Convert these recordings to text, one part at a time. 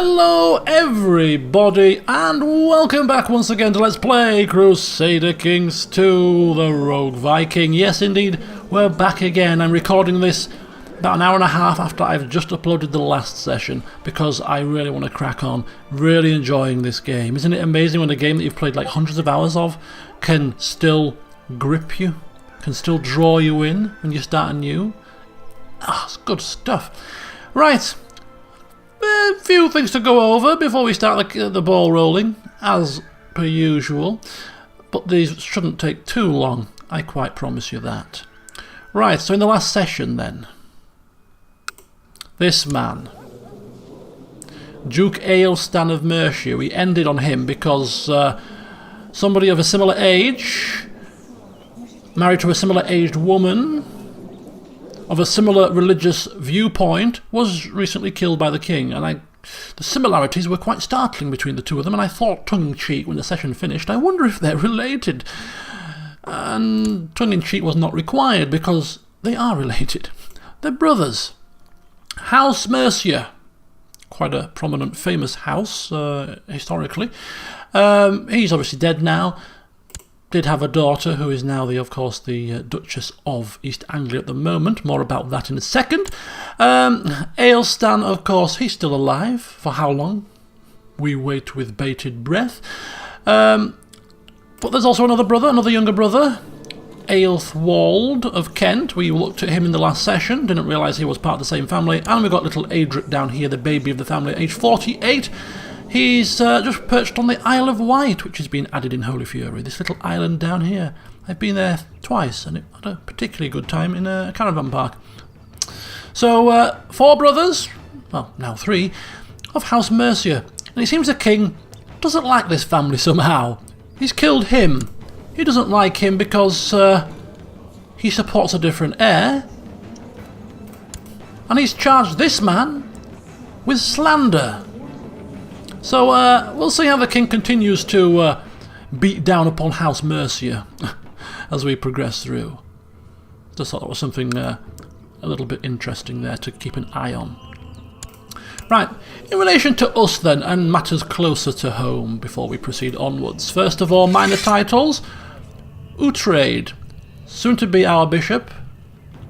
Hello everybody and welcome back once again to Let's Play Crusader Kings 2, the Rogue Viking. Yes indeed, we're back again. I'm recording this about an hour and a half after I've just uploaded the last session because I really want to crack on. Really enjoying this game. Isn't it amazing when a game that you've played like hundreds of hours of can still grip you, can still draw you in when you start anew? Ah, it's good stuff. Right. A few things to go over before we start the ball rolling, as per usual. But these shouldn't take too long, I quite promise you that. Right, so in the last session then, this man, Duke Aelstan of Mercia, we ended on him because somebody of a similar age, married to a similar aged woman, of a similar religious viewpoint, was recently killed by the king, and the similarities were quite startling between the two of them, and I thought tongue-in-cheek when the session finished, I wonder if they're related. And tongue-in-cheek was not required, because they are related. They're brothers. House Mercia, quite a prominent, famous house, historically. He's obviously dead now. Did have a daughter who is now, of course, the Duchess of East Anglia at the moment. More about that in a second. Aelstan, of course, he's still alive. For how long? We wait with bated breath. But there's also another brother, another younger brother, Aelthwald of Kent. We looked at him in the last session, didn't realise he was part of the same family. And we've got little Adric down here, the baby of the family, age 48. He's just perched on the Isle of Wight, which has been added in Holy Fury. This little island down here. I've been there twice, and it had a particularly good time in a caravan park. So, 4 brothers, well, now 3, of House Mercia. And it seems the king doesn't like this family somehow. He's killed him. He doesn't like him because he supports a different heir. And he's charged this man with slander. So we'll see how the king continues to beat down upon House Mercia as we progress through. Just thought that was something a little bit interesting there to keep an eye on. Right, in relation to us then, and matters closer to home before we proceed onwards. First of all, minor titles. Uhtred, soon to be our bishop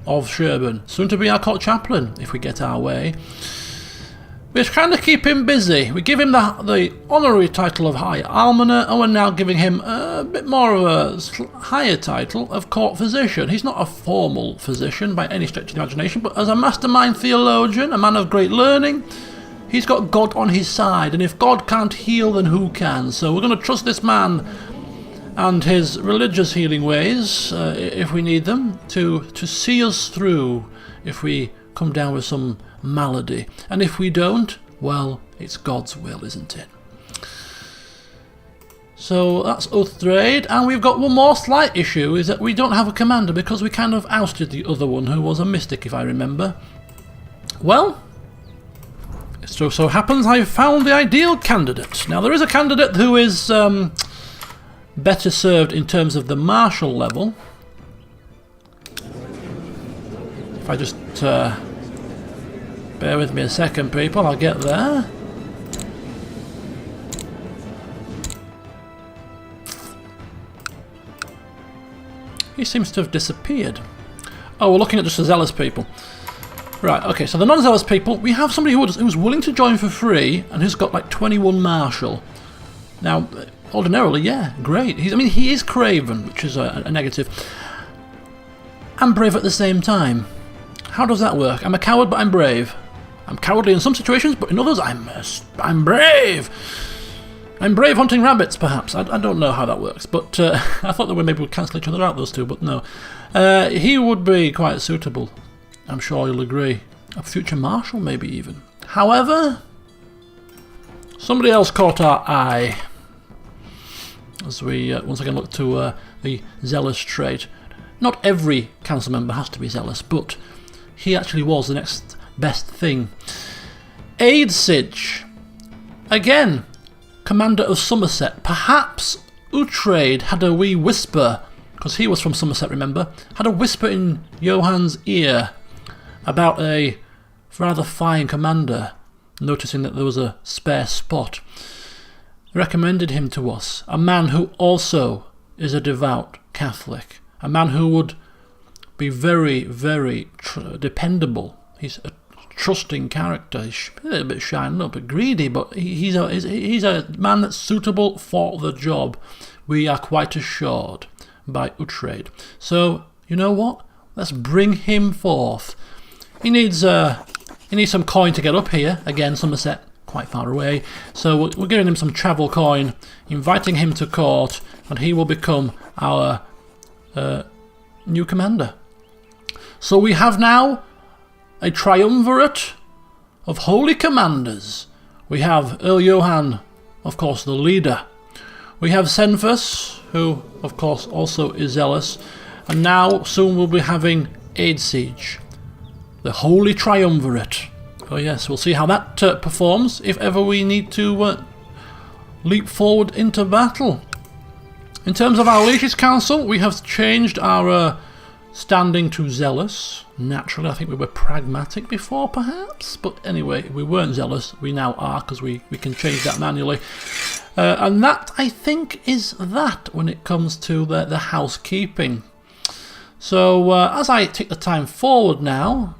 of Sherborne, soon to be our court chaplain if we get our way. We're trying to keep him busy. We give him the honorary title of High Almoner, and we're now giving him a bit more of a higher title of Court Physician. He's not a formal physician by any stretch of the imagination, but as a mastermind theologian, a man of great learning, he's got God on his side, and if God can't heal, then who can? So we're going to trust this man and his religious healing ways, if we need them, to see us through if we come down with some malady. And if we don't, well, it's God's will, isn't it? So that's Uhtred, and we've got one more slight issue, is that we don't have a commander because we kind of ousted the other one, who was a mystic, if I remember. Well, it so happens I've found the ideal candidate. Now, there is a candidate who is better served in terms of the martial level. If I just bear with me a second, people, I'll get there. He seems to have disappeared. Oh, we're looking at just the zealous people. Right, okay, so the non-zealous people, we have somebody who's willing to join for free and who's got like 21 martial. Now, ordinarily, yeah, great. He is craven, which is a negative, and brave at the same time. How does that work? I'm a coward, but I'm brave. I'm cowardly in some situations, but in others, I'm brave. I'm brave hunting rabbits, perhaps. I don't know how that works, but I thought that we maybe would cancel each other out, those two, but no. He would be quite suitable. I'm sure you'll agree. A future marshal, maybe even. However, somebody else caught our eye as we once again look to the zealous trait. Not every council member has to be zealous, but he actually was the next best thing. Aedsige, again, commander of Somerset. Perhaps Uhtred had a wee whisper, because he was from Somerset, remember, had a whisper in Johann's ear about a rather fine commander noticing that there was a spare spot, recommended him to us. A man who also is a devout Catholic. A man who would be very, very dependable. He's a trusting character. He's a little bit shy, a little bit greedy, but he's a man that's suitable for the job. We are quite assured by Uhtred. So, you know what? Let's bring him forth. He needs some coin to get up here. Again, Somerset quite far away. So we're giving him some travel coin, inviting him to court, and he will become our new commander. So we have now a triumvirate of holy commanders. We have Earl Johann, of course, the leader. We have Senfus, who, of course, also is zealous. And now, soon we'll be having Aidsiege, the holy triumvirate. Oh yes, we'll see how that performs if ever we need to leap forward into battle. In terms of our Liege's Council, we have changed our standing to zealous. Naturally, I think we were pragmatic before, perhaps. But anyway, we weren't zealous. We now are, because we can change that manually. And that, I think, is that when it comes to the housekeeping. So, as I take the time forward now,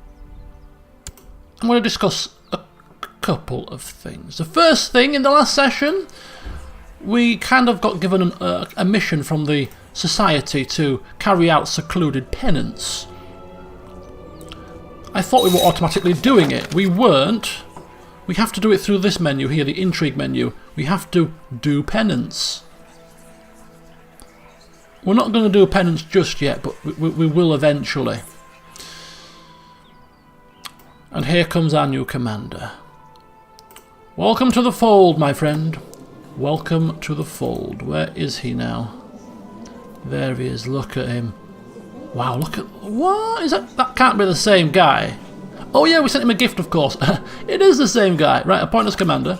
I'm going to discuss a couple of things. The first thing, in the last session, we kind of got given a mission from the society to carry out secluded penance. I thought we were automatically doing it. We weren't. We have to do it through this menu here, the intrigue menu. We have to do penance. We're not going to do penance just yet, but we will eventually. And here comes our new commander. Welcome to the fold, my friend. Welcome to the fold. Where is he now? There he is. Look at him. Wow, look at... What? Is that... That can't be the same guy. Oh yeah, we sent him a gift, of course. It is the same guy. Right, appoint as commander.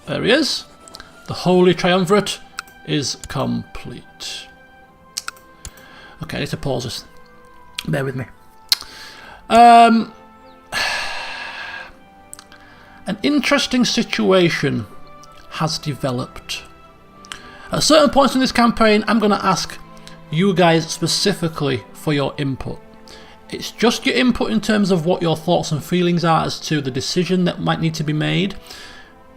There he is. The Holy Triumvirate is complete. Okay, I need to pause this. Bear with me. An interesting situation has developed. At certain points in this campaign, I'm going to ask you guys specifically for your input. It's just your input in terms of what your thoughts and feelings are as to the decision that might need to be made.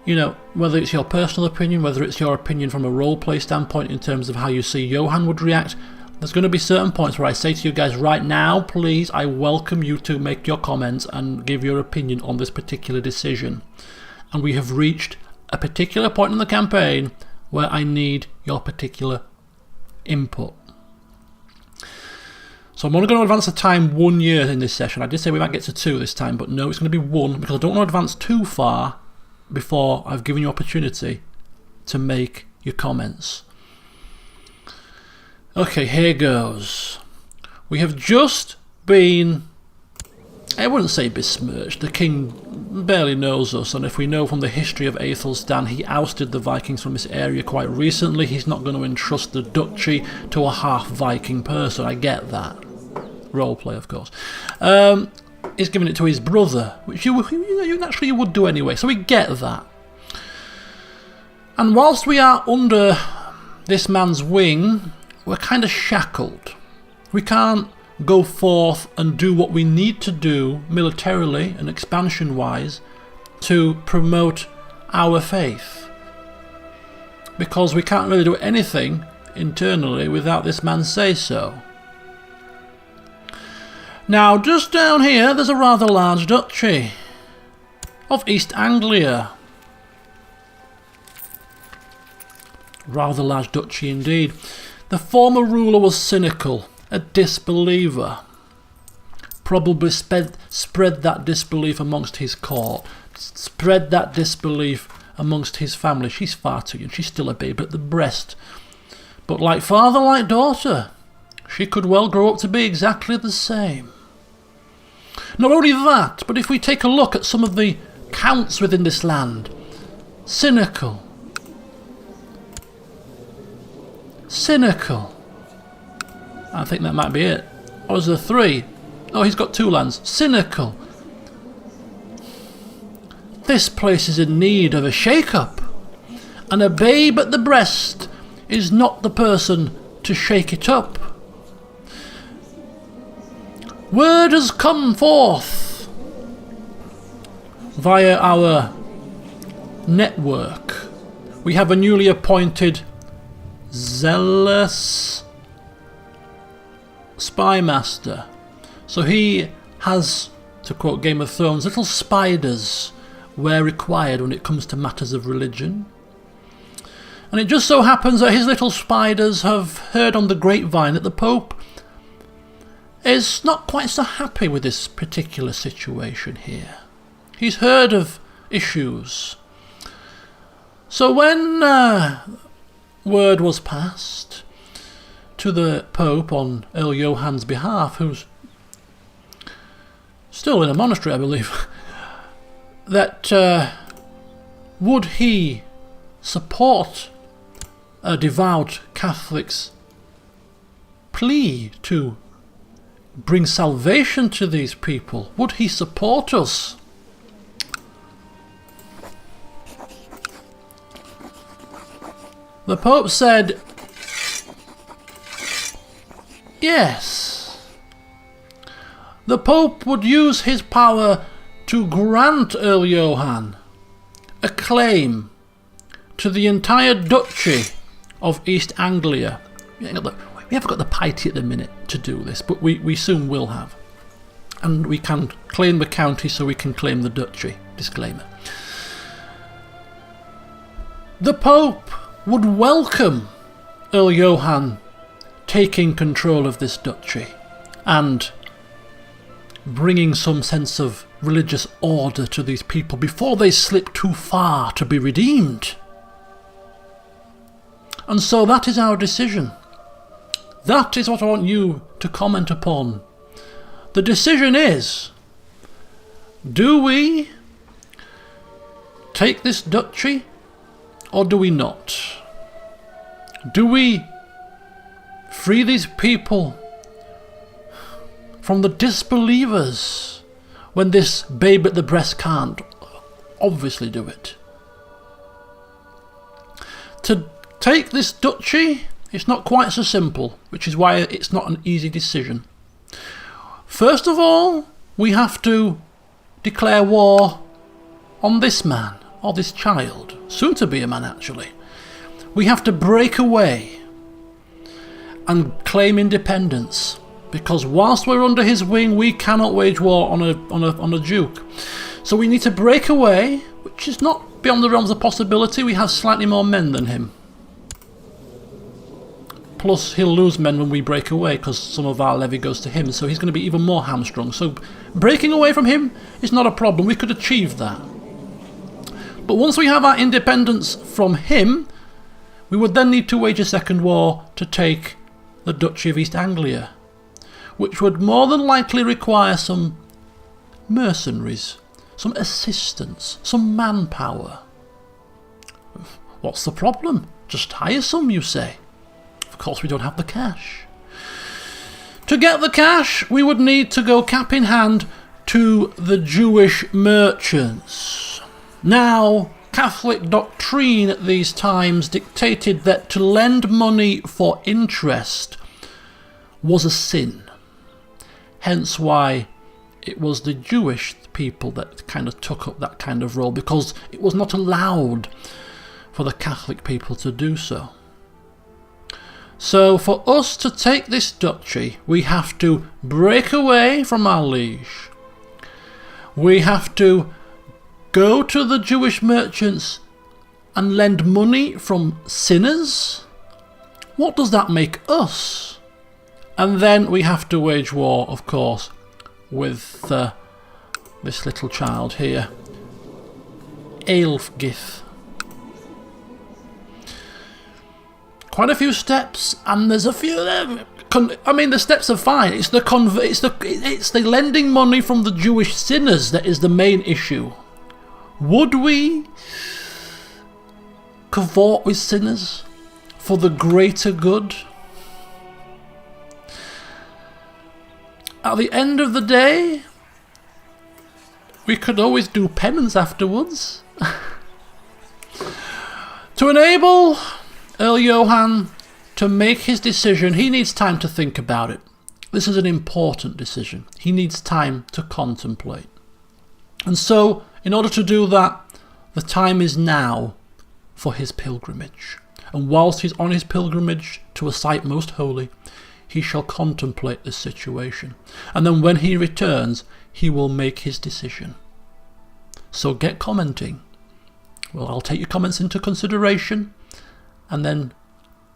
You know, whether it's your personal opinion, whether it's your opinion from a roleplay standpoint in terms of how you see Johann would react. There's going to be certain points where I say to you guys right now, please, I welcome you to make your comments and give your opinion on this particular decision. And we have reached a particular point in the campaign where I need your particular input. So I'm only going to advance the time 1 year in this session. I did say we might get to 2 this time, but no, it's going to be 1 because I don't want to advance too far before I've given you opportunity to make your comments. Okay, here goes. We have just been, I wouldn't say besmirched. The king barely knows us, and if we know from the history of Aethelstan, he ousted the Vikings from this area quite recently. He's not going to entrust the duchy to a half Viking person. I get that. Roleplay, of course. He's giving it to his brother, which you naturally would do anyway, so we get that. And whilst we are under this man's wing, we're kind of shackled. We can't go forth and do what we need to do militarily and expansion-wise to promote our faith. Because we can't really do anything internally without this man say so. Now, just down here, there's a rather large duchy of East Anglia. Rather large duchy indeed. The former ruler was cynical, a disbeliever. Probably spread that disbelief amongst his court. Spread that disbelief amongst his family. She's far too young. She's still a babe at the breast. But like father, like daughter, she could well grow up to be exactly the same. Not only that, but if we take a look at some of the counts within this land. Cynical. Cynical. I think that might be it. Or is there 3? Oh, he's got 2 lands. Cynical. This place is in need of a shake-up, and a babe at the breast is not the person to shake it up. Word has come forth via our network. We have a newly appointed zealous spy master. So he has, to quote Game of Thrones, little spiders where required when it comes to matters of religion. And it just so happens that his little spiders have heard on the grapevine that the Pope is not quite so happy with this particular situation here. He's heard of issues. So when word was passed to the Pope on Earl Johann's behalf, who's still in a monastery, I believe, that would he support a devout Catholic's plea to bring salvation to these people? Would he support us? The Pope said, yes. The Pope would use his power to grant Earl Johann a claim to the entire duchy of East Anglia. We haven't got the piety at the minute to do this, but we soon will have. And we can claim the county so we can claim the duchy. Disclaimer. The Pope would welcome Earl Johann taking control of this duchy and bringing some sense of religious order to these people before they slip too far to be redeemed. And so that is our decision. That is what I want you to comment upon. The decision is, do we take this duchy or do we not? Do we free these people from the disbelievers when this babe at the breast can't obviously do it? To take this duchy, it's not quite so simple, which is why it's not an easy decision. First of all, we have to declare war on this man, or this child, soon to be a man actually. We have to break away and claim independence, because whilst we're under his wing, we cannot wage war on a duke. So we need to break away, which is not beyond the realms of possibility. We have slightly more men than him. Plus, he'll lose men when we break away, because some of our levy goes to him, so he's going to be even more hamstrung. So breaking away from him is not a problem. We could achieve that. But once we have our independence from him, we would then need to wage a second war to take the Duchy of East Anglia, which would more than likely require some mercenaries, some assistance, some manpower. What's the problem? Just hire some, you say. Of course we don't have the cash. To get the cash, we would need to go cap in hand to the Jewish merchants. Now, Catholic doctrine at these times dictated that to lend money for interest was a sin. Hence why it was the Jewish people that kind of took up that kind of role, because it was not allowed for the Catholic people to do so. So for us to take this duchy, we have to break away from our liege. We have to go to the Jewish merchants and lend money from sinners. What does that make us? And then we have to wage war, of course, with this little child here, Aelfgith. Quite a few steps, and there's a few. I mean, the steps are fine. It's the lending money from the Jewish sinners that is the main issue. Would we cavort with sinners for the greater good? At the end of the day, We could always do penance afterwards. To enable Earl Johann to make his decision, he needs time to think about it. This is an important decision. He needs time to contemplate. And so, in order to do that, the time is now for his pilgrimage. And whilst he's on his pilgrimage to a site most holy, he shall contemplate this situation. And then when he returns, he will make his decision. So get commenting. Well, I'll take your comments into consideration, and then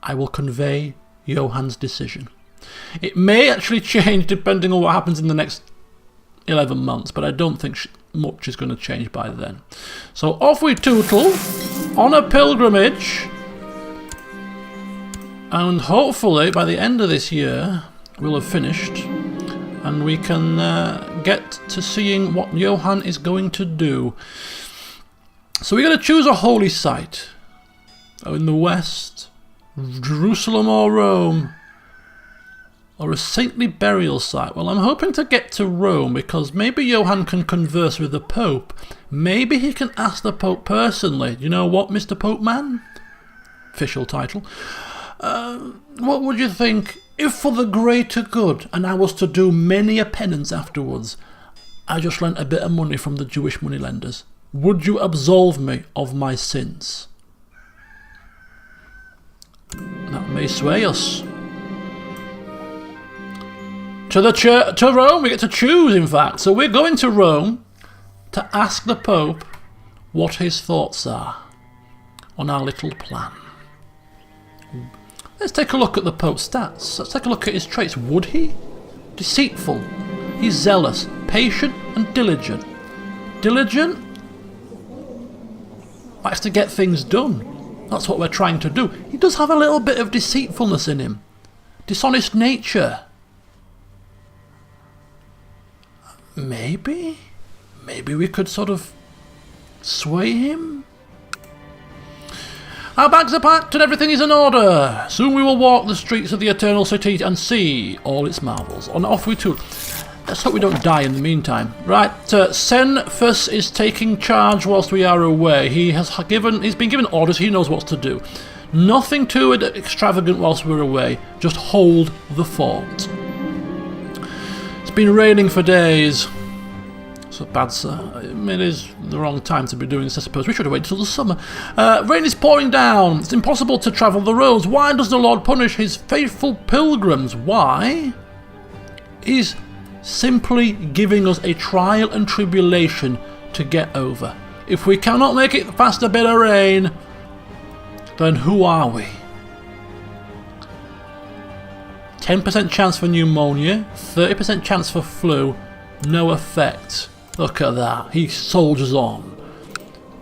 I will convey Johann's decision. It may actually change depending on what happens in the next 11 months, but I don't think much is going to change by then. So off we tootle on a pilgrimage, and hopefully by the end of this year we'll have finished and we can get to seeing what Johann is going to do. So we're going to choose a holy site. In the west, Jerusalem or Rome, or a saintly burial site. Well, I'm hoping to get to Rome because maybe Johann can converse with the Pope. Maybe he can ask the Pope personally. You know what, Mr. Pope Man? Official title. What would you think if for the greater good, and I was to do many a penance afterwards, I just lent a bit of money from the Jewish moneylenders? Would you absolve me of my sins? That may sway us. To Rome, we get to choose, in fact. So we're going to Rome to ask the Pope what his thoughts are on our little plan. Let's take a look at the Pope's stats. Let's take a look at his traits. Would he? Deceitful. He's zealous, patient and diligent. Diligent? Likes to get things done. That's what we're trying to do. He does have a little bit of deceitfulness in him. Dishonest nature. Maybe we could sort of sway him. Our bags are packed and everything is in order. Soon we will walk the streets of the Eternal City and see all its marvels. On off we too. Let's hope we don't die in the meantime. Right, Senfus is taking charge whilst we are away. He's been given orders. He knows what to do. Nothing too extravagant whilst we're away. Just hold the fort. It's been raining for days. So bad, sir. I mean, it is the wrong time to be doing this, I suppose. We should have waited till the summer. Rain is pouring down. It's impossible to travel the roads. Why does the Lord punish his faithful pilgrims? Why? He's simply giving us a trial and tribulation to get over. If we cannot make it past a bit of rain, then who are we? 10% chance for pneumonia, 30% chance for flu, no effect. Look at that. He soldiers on.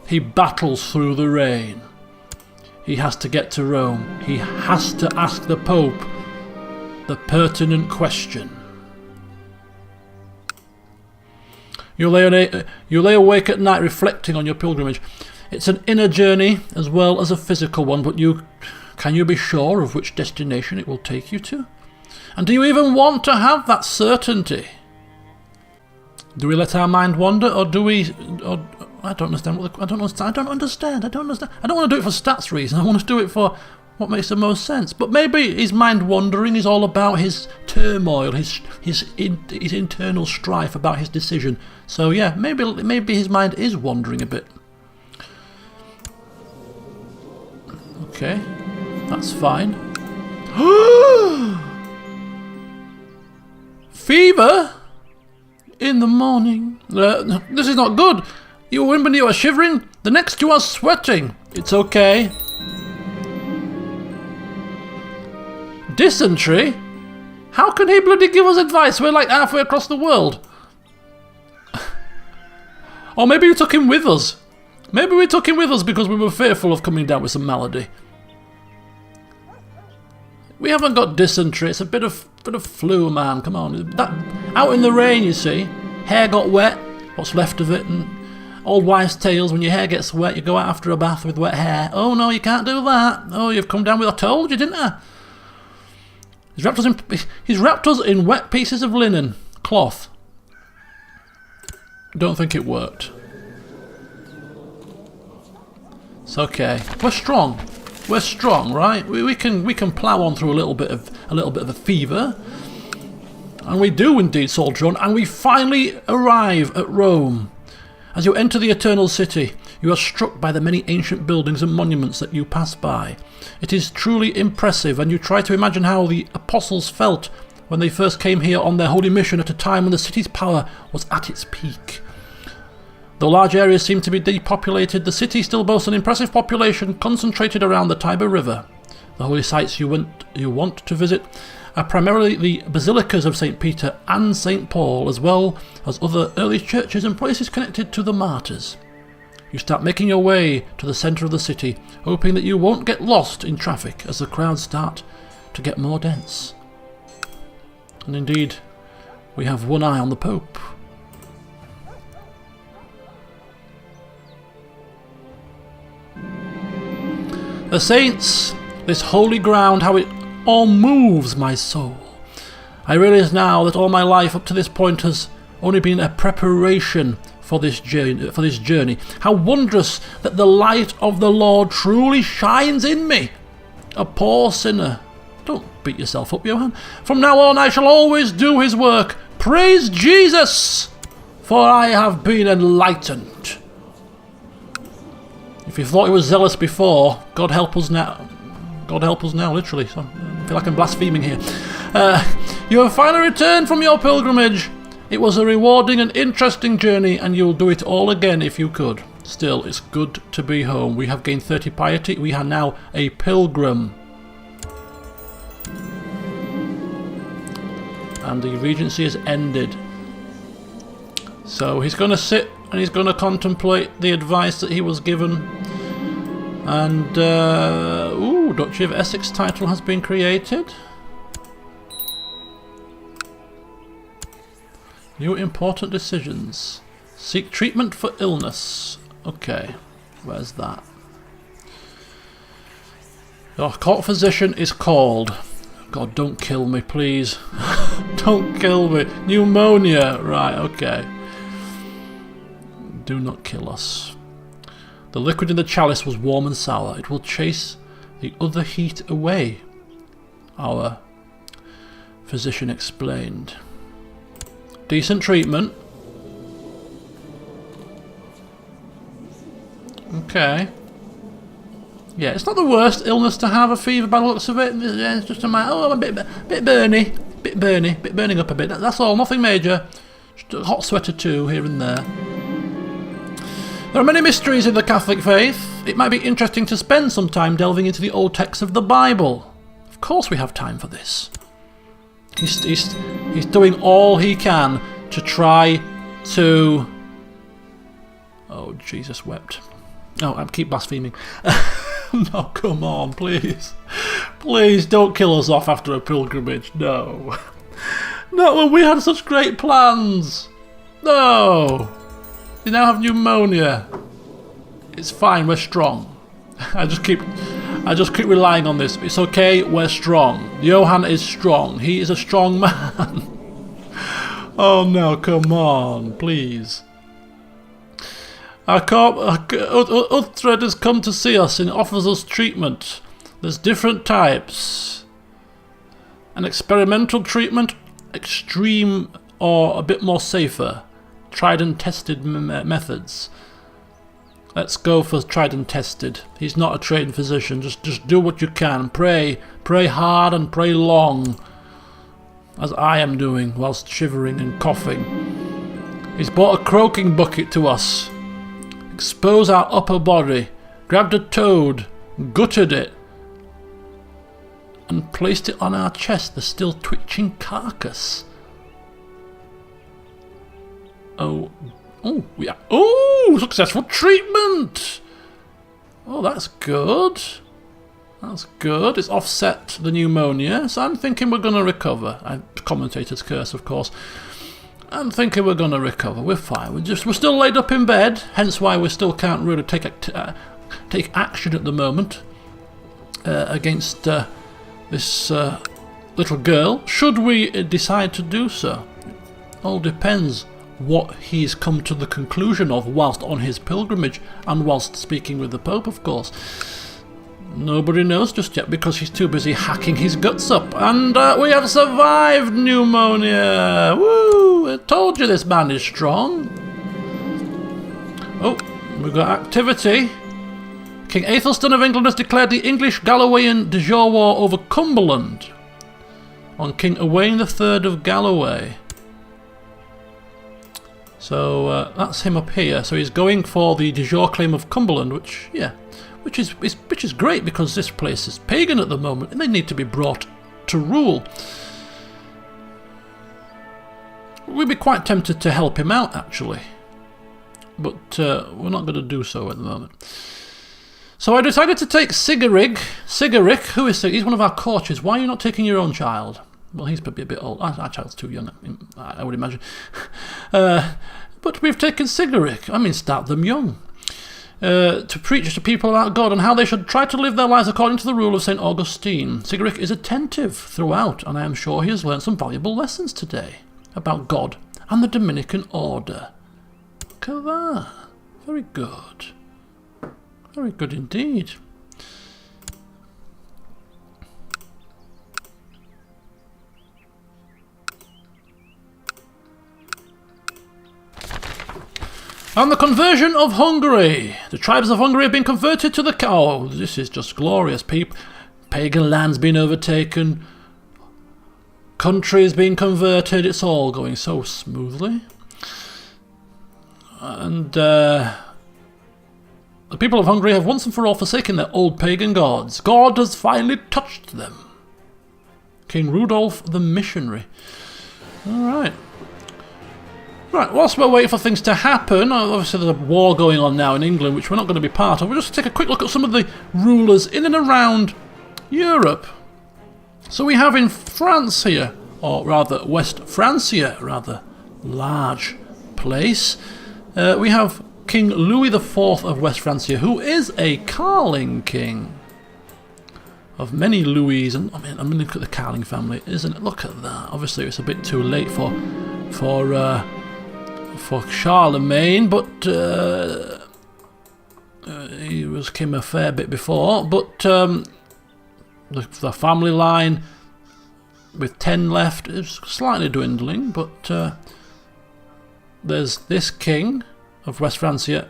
He battles through the rain. He has to get to Rome. He has to ask the Pope the pertinent question. You lay awake at night reflecting on your pilgrimage. It's an inner journey as well as a physical one, but can you be sure of which destination it will take you to? And do you even want to have that certainty? Do we let our mind wander, or do we? Or, I don't understand. I don't understand. I don't want to do it for stats reasons. I want to do it for what makes the most sense. But maybe his mind wandering is all about his turmoil, his internal strife about his decision. So yeah, maybe his mind is wandering a bit. Okay, that's fine. Fever in the morning. This is not good. When you are shivering, the next you are sweating. It's okay. Dysentery? How can he bloody give us advice? We're like halfway across the world. Or maybe we took him with us. Maybe we took him with us because we were fearful of coming down with some malady. We haven't got dysentery. It's a bit of flu, man. Come on. That out in the rain, you see. Hair got wet. What's left of it, and old wives' tales. When your hair gets wet, you go out after a bath with wet hair. Oh no, you can't do that. Oh, you've come down with. I told you, didn't I? He's wrapped us in wet pieces of linen, cloth. Don't think it worked. It's okay. We're strong. We're strong, right? We can plough on through a little bit of a fever. And we do indeed soldier on, and we finally arrive at Rome. As you enter the Eternal City, you are struck by the many ancient buildings and monuments that you pass by. It is truly impressive, and you try to imagine how the apostles felt when they first came here on their holy mission at a time when the city's power was at its peak. Though large areas seem to be depopulated, the city still boasts an impressive population concentrated around the Tiber River. The holy sites you want to visit are primarily the basilicas of St. Peter and St. Paul, as well as other early churches and places connected to the martyrs. You start making your way to the centre of the city, hoping that you won't get lost in traffic as the crowds start to get more dense. And indeed, we have one eye on the Pope. The saints, this holy ground, how it all moves my soul. I realise now that all my life up to this point has only been a preparation for this journey. How wondrous that the light of the Lord truly shines in me, a poor sinner. Don't beat yourself up, Johann. From now on I shall always do his work. Praise Jesus, for I have been enlightened. If you thought he was zealous before, God help us now. God help us now, literally. So I feel like I'm blaspheming here. You have finally returned from your pilgrimage. It was a rewarding and interesting journey, and you'll do it all again if you could. Still, it's good to be home. We have gained 30 piety. We are now a pilgrim. And the regency has ended. So he's going to sit and he's going to contemplate the advice that he was given. And, Duchy of Essex title has been created. New important decisions. Seek treatment for illness. Okay, where's that? Your court physician is called. God, don't kill me, please. Don't kill me. Pneumonia. Right, okay. Do not kill us. The liquid in the chalice was warm and sour. It will chase the other heat away, our physician explained. Decent treatment. Okay. Yeah, it's not the worst illness to have, a fever by the looks of it. Yeah, it's just a bit burny, bit burning up a bit. That's all, nothing major. Just a hot sweat or two here and there. There are many mysteries in the Catholic faith. It might be interesting to spend some time delving into the old texts of the Bible. Of course we have time for this. He's doing all he can to try to... Oh, Jesus wept. Oh, I keep blaspheming. No, come on, please. Please don't kill us off after a pilgrimage. No. Not when we had such great plans. No. You now have pneumonia. It's fine, we're strong. I just keep relying on this. It's okay, we're strong. Johann is strong. He is a strong man. Oh no, come on, please. Uthred has come to see us and offers us treatment. There's different types. An experimental treatment, extreme or a bit more safer. Tried and tested methods. Let's go for tried and tested. He's not a trained physician. Just do what you can. Pray hard and pray long, as I am doing whilst shivering and coughing. He's brought a croaking bucket to us. Expose our upper body. Grabbed a toad, gutted it, and placed it on our chest, the still twitching carcass. Successful treatment! Oh, that's good. That's good. It's offset the pneumonia, so I'm thinking we're going to recover. Commentator's curse, of course. I'm thinking we're going to recover. We're fine. We're still laid up in bed, hence why we still can't really take action at the moment against this little girl. Should we decide to do so? All depends what he's come to the conclusion of whilst on his pilgrimage and whilst speaking with the Pope, of course. Nobody knows just yet because he's too busy hacking his guts up. And we have survived pneumonia! Woo! I told you this man is strong. Oh, we've got activity. King Aethelstan of England has declared the English-Gallowayan de jure war over Cumberland on King Owain III of Galloway. So that's him up here. So he's going for the de jure claim of Cumberland, which is great because this place is pagan at the moment and they need to be brought to rule. We'd be quite tempted to help him out actually, but we're not going to do so at the moment. So I decided to take Sigaric. Who is Sigaric? He's one of our coaches. Why are you not taking your own child? Well, he's probably a bit old. Our child's too young, I would imagine. But we've taken Sigaric. I mean, start them young. To preach to people about God and how they should try to live their lives according to the rule of St. Augustine. Sigaric is attentive throughout, and I am sure he has learned some valuable lessons today about God and the Dominican order. Look at that. Very good. Very good indeed. And the conversion of Hungary. The tribes of Hungary have been converted to the... Oh, this is just glorious. Pagan lands being overtaken. Countries being converted. It's all going so smoothly. And the people of Hungary have once and for all forsaken their old pagan gods. God has finally touched them. King Rudolph the Missionary. All right. Right, whilst we're waiting for things to happen, obviously there's a war going on now in England, which we're not going to be part of. We'll just take a quick look at some of the rulers in and around Europe. So we have in France here, or rather West Francia, rather large place. We have King Louis IV of West Francia, who is a Carling king of many Louis. And I mean, look at the Carling family, isn't it? Look at that. Obviously, it's a bit too late for Charlemagne, but he came a fair bit before. But the family line with 10 left is slightly dwindling. But there's this king of West Francia,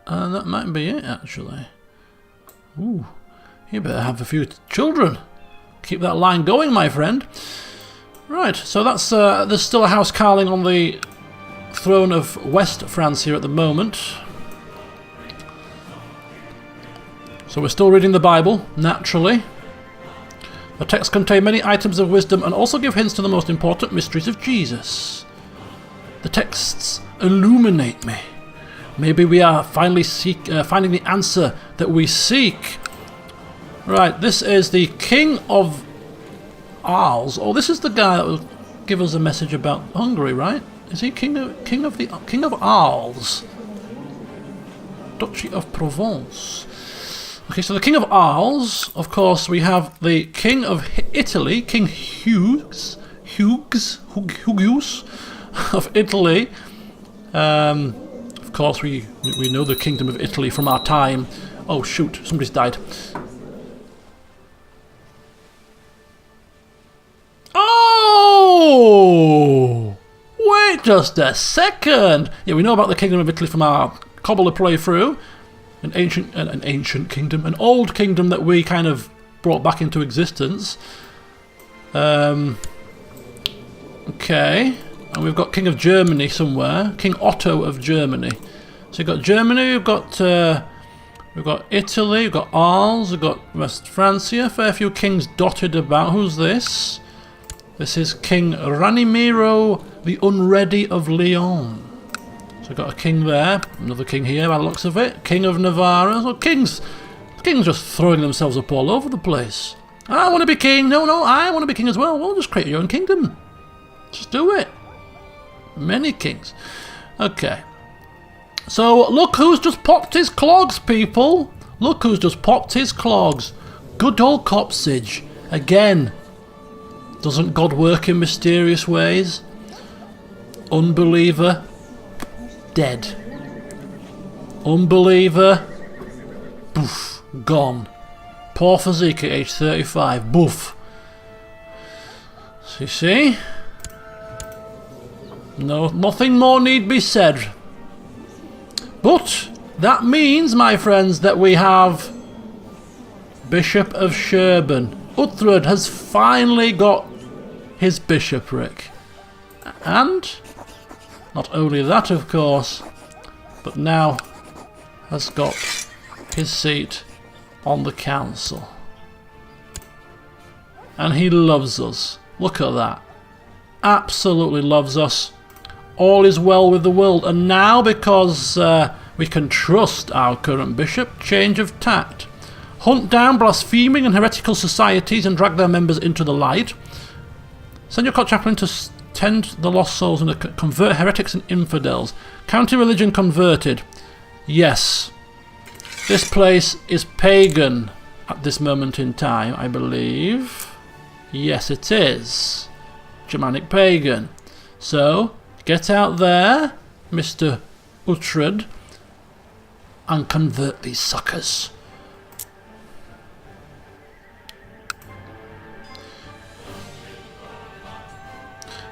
and that might be it actually. Ooh, you better have a few children. Keep that line going, my friend. Right, so that's there's still a House Carling on the throne of West Francia at the moment. So we're still reading the Bible, naturally. The texts contain many items of wisdom and also give hints to the most important mysteries of Jesus. The texts illuminate me. Maybe we are finally finding the answer that we seek. Right, this is the King of Arles. Oh, this is the guy that will give us a message about Hungary, right? Is he King of Arles? Duchy of Provence. Okay, so the King of Arles, of course, we have the King of Italy, King Hugues of Italy. Of course, we know the Kingdom of Italy from our time. Oh shoot, somebody's died. Oh! Wait just a second! Yeah, we know about the Kingdom of Italy from our Cobbler playthrough. An ancient kingdom, an old kingdom that we kind of brought back into existence. Okay, and we've got King of Germany somewhere, King Otto of Germany. So we've got Germany, we've got Italy, we've got Arles, we've got West Francia, fair few kings dotted about. Who's this? This is King Ranimiro the Unready of Leon. So we've got a king there, another king here by the looks of it, King of Navarre. So kings just throwing themselves up all over the place. I want to be king, no, I want to be king as well. Well, just create your own kingdom. Just do it. Many kings. Okay. So look who's just popped his clogs, people. Look who's just popped his clogs. Good old Copsage. Again. Doesn't God work in mysterious ways? Unbeliever, dead. Unbeliever, boof, gone. Poor physique at age 35, boof. So you see? No, nothing more need be said. But that means, my friends, that we have Bishop of Sherborne. Uhtred has finally got his bishopric. And not only that, of course, but now has got his seat on the council. And he loves us. Look at that. Absolutely loves us. All is well with the world. And now, because we can trust our current bishop, change of tact. Hunt down blaspheming and heretical societies and drag their members into the light. Send your court chaplain to tend the lost souls and convert heretics and infidels. County religion converted. Yes. This place is pagan at this moment in time, I believe. Yes, it is. Germanic pagan. So, get out there, Mr. Uhtred, and convert these suckers.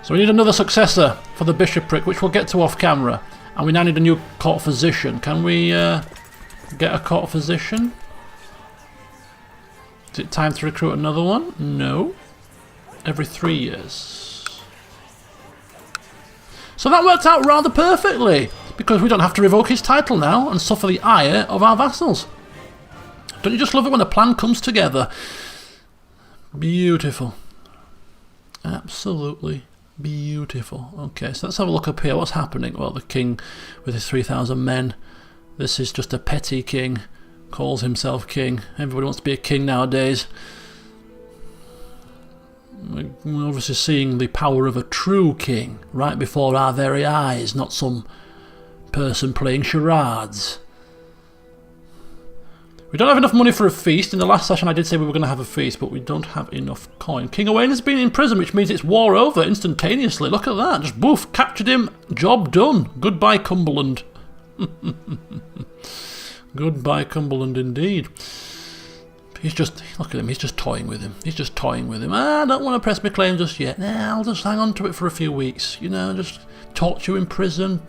So we need another successor for the bishopric, which we'll get to off camera. And we now need a new court physician. Can we get a court physician? Is it time to recruit another one? No. Every 3 years. So that worked out rather perfectly, because we don't have to revoke his title now and suffer the ire of our vassals. Don't you just love it when a plan comes together? Beautiful. Absolutely beautiful. Okay, so let's have a look up here. What's happening? Well, the king with his 3,000 men. This is just a petty king. Calls himself king. Everybody wants to be a king nowadays. We're obviously seeing the power of a true king right before our very eyes, not some person playing charades. We don't have enough money for a feast. In the last session I did say we were going to have a feast, but we don't have enough coin. King Owain has been in prison, which means it's war over instantaneously. Look at that. Just boof, captured him, job done. Goodbye, Cumberland. Goodbye, Cumberland, indeed. He's just, look at him, he's just toying with him. He's just toying with him. I don't want to press my claim just yet. Nah, I'll just hang on to it for a few weeks. You know, just torture you in prison.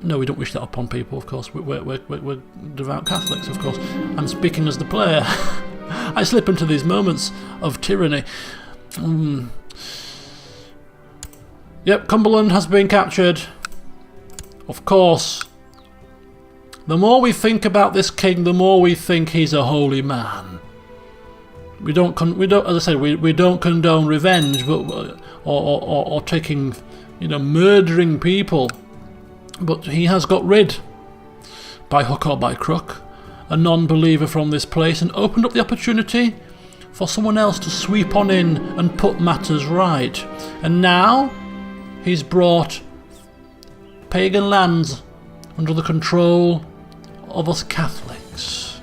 No, we don't wish that upon people, of course. We're devout Catholics, of course. I'm speaking as the player. I slip into these moments of tyranny. Yep, Cumberland has been captured. Of course. The more we think about this king, the more we think he's a holy man. We don't, as I said, we don't condone revenge, but or taking, murdering people. But he has got rid, by hook or by crook, a non-believer from this place and opened up the opportunity for someone else to sweep on in and put matters right. And now he's brought pagan lands under the control of us Catholics.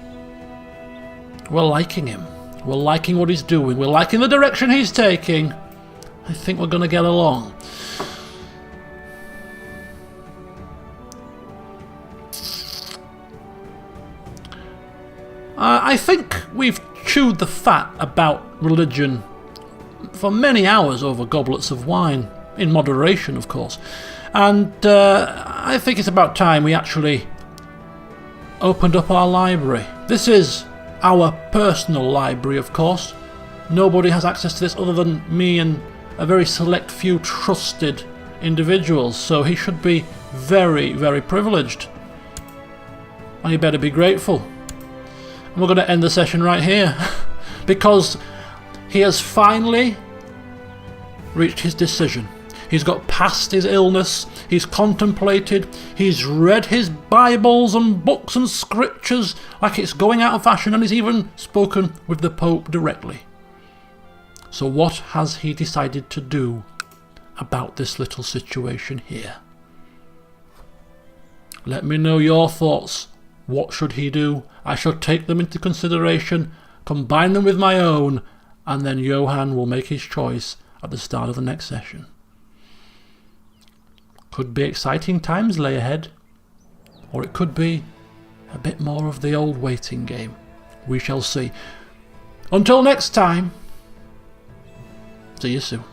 We're liking him. We're liking what he's doing. We're liking the direction he's taking. I think we're going to get along. I think we've chewed the fat about religion for many hours over goblets of wine, in moderation, of course. And I think it's about time we actually opened up our library. This is our personal library, of course. Nobody has access to this other than me and a very select few trusted individuals, so he should be very, very privileged. And he better be grateful. And we're going to end the session right here because he has finally reached his decision. He's got past his illness, he's contemplated, he's read his Bibles and books and scriptures like it's going out of fashion, and he's even spoken with the Pope directly. So what has he decided to do about this little situation here? Let me know your thoughts. What should he do? I shall take them into consideration, combine them with my own, and then Johann will make his choice at the start of the next session. Could be exciting times lay ahead, or it could be a bit more of the old waiting game. We shall see. Until next time, see you soon.